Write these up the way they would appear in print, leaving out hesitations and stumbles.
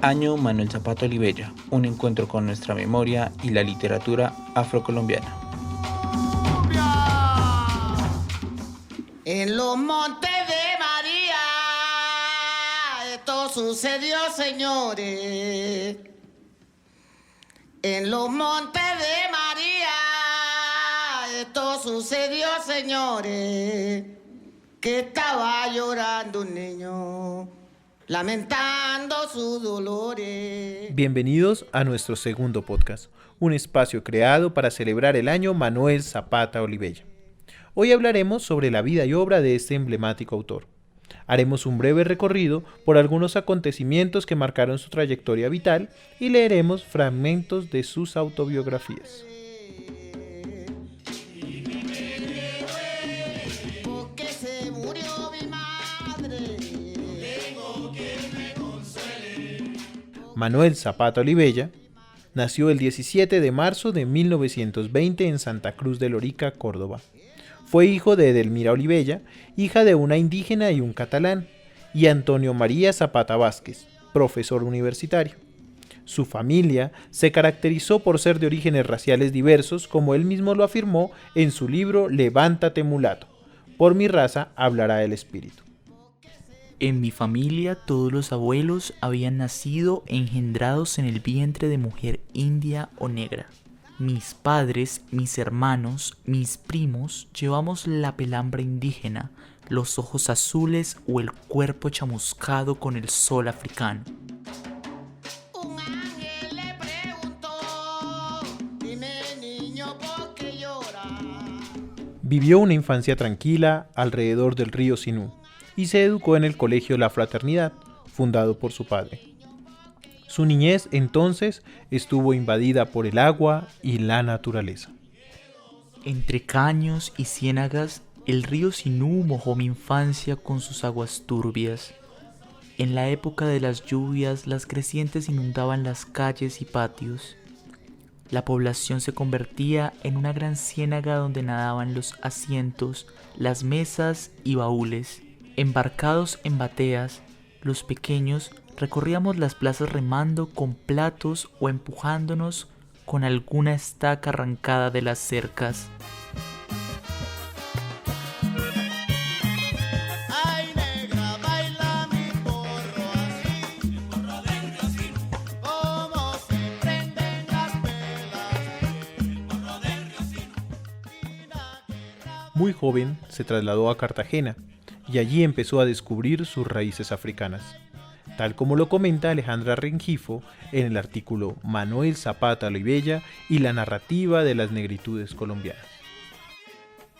Año Manuel Zapata Olivella, un encuentro con nuestra memoria y la literatura afrocolombiana. En los montes de María, esto sucedió, señores. En los montes de María, esto sucedió, señores. Que estaba llorando un niño, lamentando sus dolores. Bienvenidos a nuestro segundo podcast, un espacio creado para celebrar el año Manuel Zapata Olivella. Hoy hablaremos sobre la vida y obra de este emblemático autor. Haremos un breve recorrido por algunos acontecimientos que marcaron su trayectoria vital y leeremos fragmentos de sus autobiografías. Manuel Zapata Olivella nació el 17 de marzo de 1920 en Santa Cruz de Lorica, Córdoba. Fue hijo de Edelmira Olivella, hija de una indígena y un catalán, y Antonio María Zapata Vázquez, profesor universitario. Su familia se caracterizó por ser de orígenes raciales diversos, como él mismo lo afirmó en su libro Levántate mulato, por mi raza hablará el espíritu. En mi familia todos los abuelos habían nacido engendrados en el vientre de mujer india o negra. Mis padres, mis hermanos, mis primos llevamos la pelambre indígena, los ojos azules o el cuerpo chamuscado con el sol africano. Un ángel le preguntó, dime niño, ¿por qué lloras? Vivió una infancia tranquila alrededor del río Sinú y se educó en el colegio La Fraternidad, fundado por su padre. Su niñez entonces estuvo invadida por el agua y la naturaleza. Entre caños y ciénagas, el río Sinú mojó mi infancia con sus aguas turbias. En la época de las lluvias, las crecientes inundaban las calles y patios. La población se convertía en una gran ciénaga donde nadaban los asientos, las mesas y baúles. Embarcados en bateas, los pequeños recorríamos las plazas remando con platos o empujándonos con alguna estaca arrancada de las cercas. Ay, negra, baila mi porro así, porro del río Sinú, como se prenden las velas, porro del río Sinú. Muy joven se trasladó a Cartagena y allí empezó a descubrir sus raíces africanas, tal como lo comenta Alejandra Rengifo en el artículo Manuel Zapata Olivella y la narrativa de las negritudes colombianas.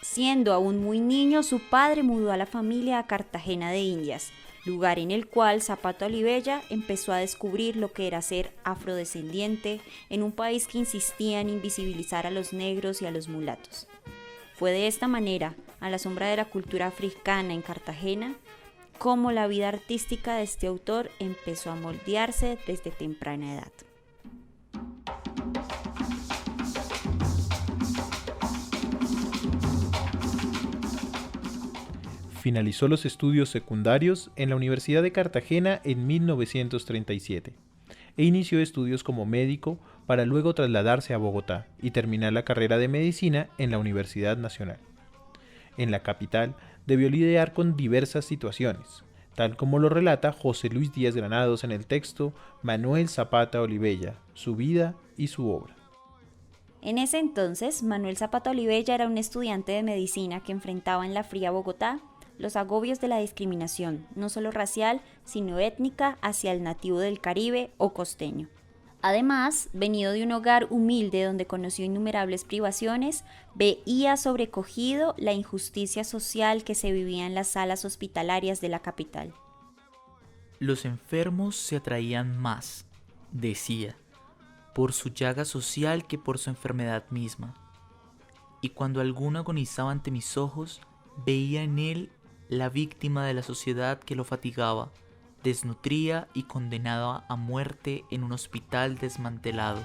Siendo aún muy niño, su padre mudó a la familia a Cartagena de Indias, lugar en el cual Zapata Olivella empezó a descubrir lo que era ser afrodescendiente en un país que insistía en invisibilizar a los negros y a los mulatos. Fue de esta manera, a la sombra de la cultura africana en Cartagena, como la vida artística de este autor empezó a moldearse desde temprana edad. Finalizó los estudios secundarios en la Universidad de Cartagena en 1937 e inició estudios como médico para luego trasladarse a Bogotá y terminar la carrera de medicina en la Universidad Nacional. En la capital debió lidiar con diversas situaciones, tal como lo relata José Luis Díaz Granados en el texto Manuel Zapata Olivella, su vida y su obra. En ese entonces, Manuel Zapata Olivella era un estudiante de medicina que enfrentaba en la fría Bogotá los agobios de la discriminación, no solo racial, sino étnica, hacia el nativo del Caribe o costeño. Además, venido de un hogar humilde donde conoció innumerables privaciones, veía sobrecogido la injusticia social que se vivía en las salas hospitalarias de la capital. Los enfermos se atraían más, decía, por su llaga social que por su enfermedad misma. Y cuando alguno agonizaba ante mis ojos, veía en él la víctima de la sociedad que lo fatigaba, desnutría y condenada a muerte en un hospital desmantelado.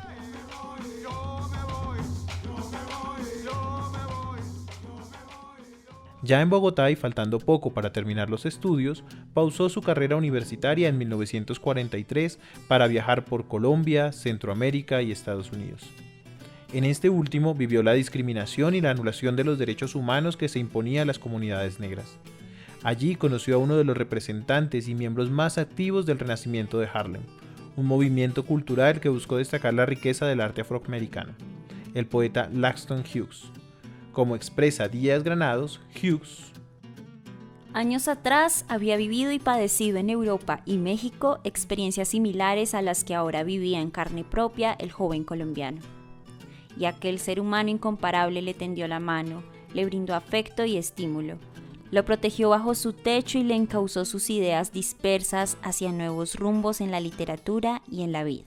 Ya en Bogotá y faltando poco para terminar los estudios, pausó su carrera universitaria en 1943 para viajar por Colombia, Centroamérica y Estados Unidos. En este último vivió la discriminación y la anulación de los derechos humanos que se imponía a las comunidades negras. Allí conoció a uno de los representantes y miembros más activos del Renacimiento de Harlem, un movimiento cultural que buscó destacar la riqueza del arte afroamericano, el poeta Langston Hughes. Como expresa Díaz Granados, Hughes: años atrás había vivido y padecido en Europa y México experiencias similares a las que ahora vivía en carne propia el joven colombiano. Y aquel ser humano incomparable le tendió la mano, le brindó afecto y estímulo. Lo protegió bajo su techo y le encauzó sus ideas dispersas hacia nuevos rumbos en la literatura y en la vida.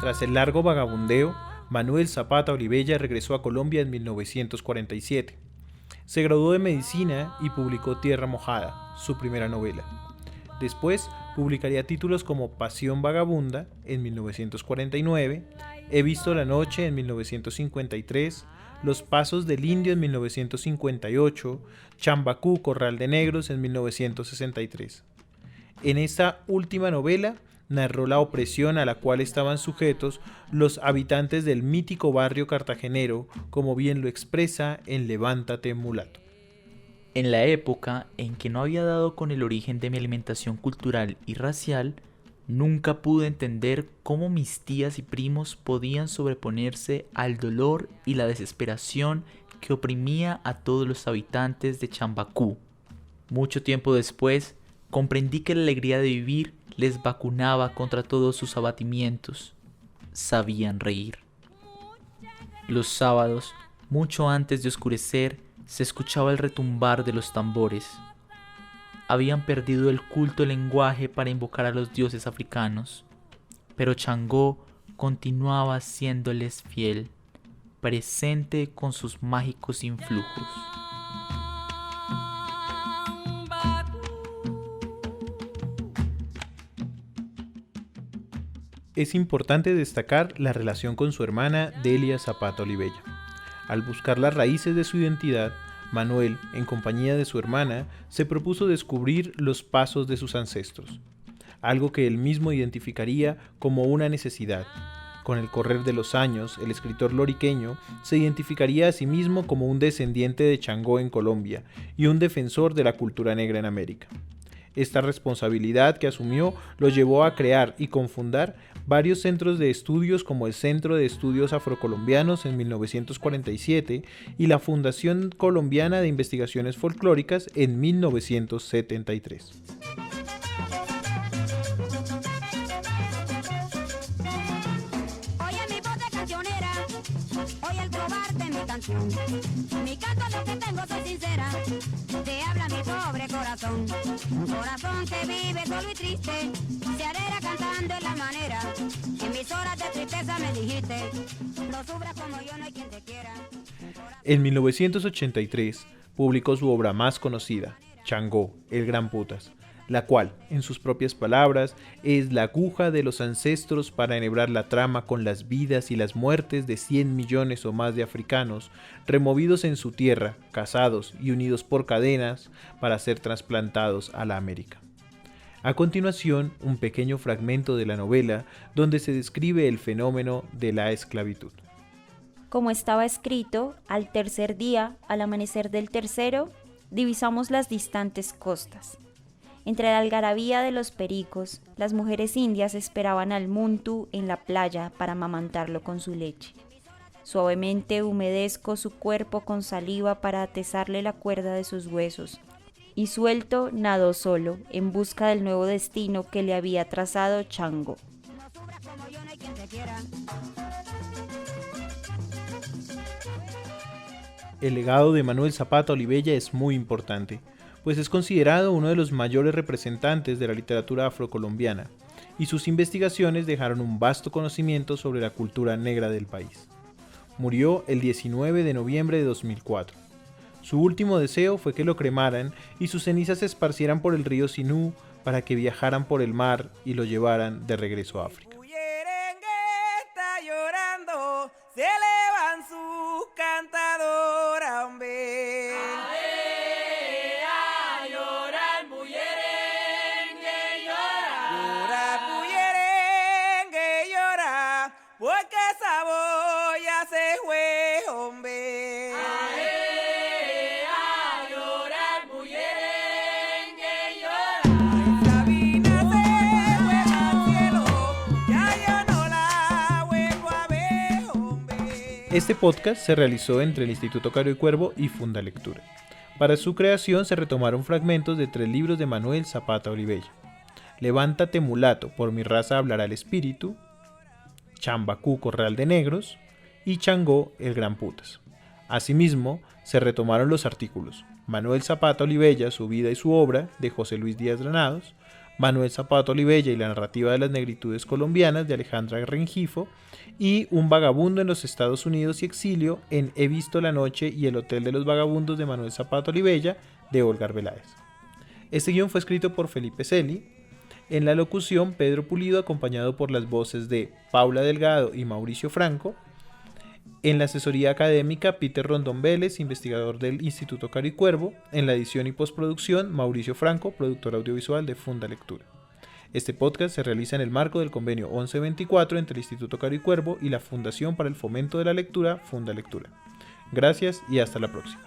Tras el largo vagabundeo, Manuel Zapata Olivella regresó a Colombia en 1947. Se graduó de medicina y publicó Tierra Mojada, su primera novela. Después publicaría títulos como Pasión Vagabunda en 1949, He visto la noche en 1953, Los pasos del indio en 1958, Chambacú, Corral de Negros en 1963. En esta última novela narró la opresión a la cual estaban sujetos los habitantes del mítico barrio cartagenero, como bien lo expresa en Levántate, mulato. En la época en que no había dado con el origen de mi alimentación cultural y racial, nunca pude entender cómo mis tías y primos podían sobreponerse al dolor y la desesperación que oprimía a todos los habitantes de Chambacú. Mucho tiempo después, comprendí que la alegría de vivir les vacunaba contra todos sus abatimientos. Sabían reír. Los sábados, mucho antes de oscurecer, se escuchaba el retumbar de los tambores. Habían perdido el culto del lenguaje para invocar a los dioses africanos, pero Changó continuaba siéndoles fiel, presente con sus mágicos influjos. Es importante destacar la relación con su hermana Delia Zapata Olivella. Al buscar las raíces de su identidad, Manuel, en compañía de su hermana, se propuso descubrir los pasos de sus ancestros, algo que él mismo identificaría como una necesidad. Con el correr de los años, el escritor loriqueño se identificaría a sí mismo como un descendiente de Changó en Colombia y un defensor de la cultura negra en América. Esta responsabilidad que asumió lo llevó a crear y cofundar varios centros de estudios como el Centro de Estudios Afrocolombianos en 1947 y la Fundación Colombiana de Investigaciones Folclóricas en 1973. Oye mi voz de cancionera, oye el trobar de mi canción. Mi canto lo que tengo soy sincera, te habla mi pobre corazón. Un corazón que vive solo y triste, se arera cantando en la manera. En mis horas de tristeza me dijiste, no sufras como yo, no hay quien te quiera. En 1983 publicó su obra más conocida, Changó, el Gran Putas, la cual, en sus propias palabras, es la aguja de los ancestros para enhebrar la trama con las vidas y las muertes de 100 millones o más de africanos removidos en su tierra, casados y unidos por cadenas para ser trasplantados a la América. A continuación, un pequeño fragmento de la novela donde se describe el fenómeno de la esclavitud. Como estaba escrito, al tercer día, al amanecer del tercero, divisamos las distantes costas. Entre la algarabía de los pericos, las mujeres indias esperaban al muntu en la playa para amamantarlo con su leche. Suavemente humedezco su cuerpo con saliva para atezarle la cuerda de sus huesos, y suelto nadó solo, en busca del nuevo destino que le había trazado Changó. No sufras como yo, no hay quien te quiera. El legado de Manuel Zapata Olivella es muy importante, pues es considerado uno de los mayores representantes de la literatura afrocolombiana, y sus investigaciones dejaron un vasto conocimiento sobre la cultura negra del país. Murió el 19 de noviembre de 2004. Su último deseo fue que lo cremaran y sus cenizas se esparcieran por el río Sinú para que viajaran por el mar y lo llevaran de regreso a África. Bullerengue está llorando, se elevan sus cantadoras, hombre. A llorar, bullerengue llora. Llora, bullerengue llora, porque esa boya se fue, hombre. A llorar, bullerengue llora. Sabina se fue al cielo, ya yo no la vuelvo a ver, hombre. Este podcast se realizó entre el Instituto Caro y Cuervo y Fundalectura. Para su creación se retomaron fragmentos de 3 libros de Manuel Zapata Olivella: Levántate mulato, por mi raza hablará el espíritu, Chambacú, Corral de Negros y Changó, el gran putas. Asimismo, se retomaron los artículos Manuel Zapata Olivella, su vida y su obra, de José Luis Díaz Granados, Manuel Zapata Olivella y la narrativa de las negritudes colombianas, de Alejandra Rengifo, y Un vagabundo en los Estados Unidos y exilio, en He visto la noche y el Hotel de los Vagabundos, de Manuel Zapata Olivella, de Olga Arbeláez. Este guión fue escrito por Felipe Celi. En la locución, Pedro Pulido, acompañado por las voces de Paula Delgado y Mauricio Franco. En la asesoría académica, Peter Rondón Vélez, investigador del Instituto Caro y Cuervo. En la edición y postproducción, Mauricio Franco, productor audiovisual de Fundalectura. Este podcast se realiza en el marco del convenio 1124 entre el Instituto Caro y Cuervo y la Fundación para el Fomento de la Lectura, Fundalectura. Gracias y hasta la próxima.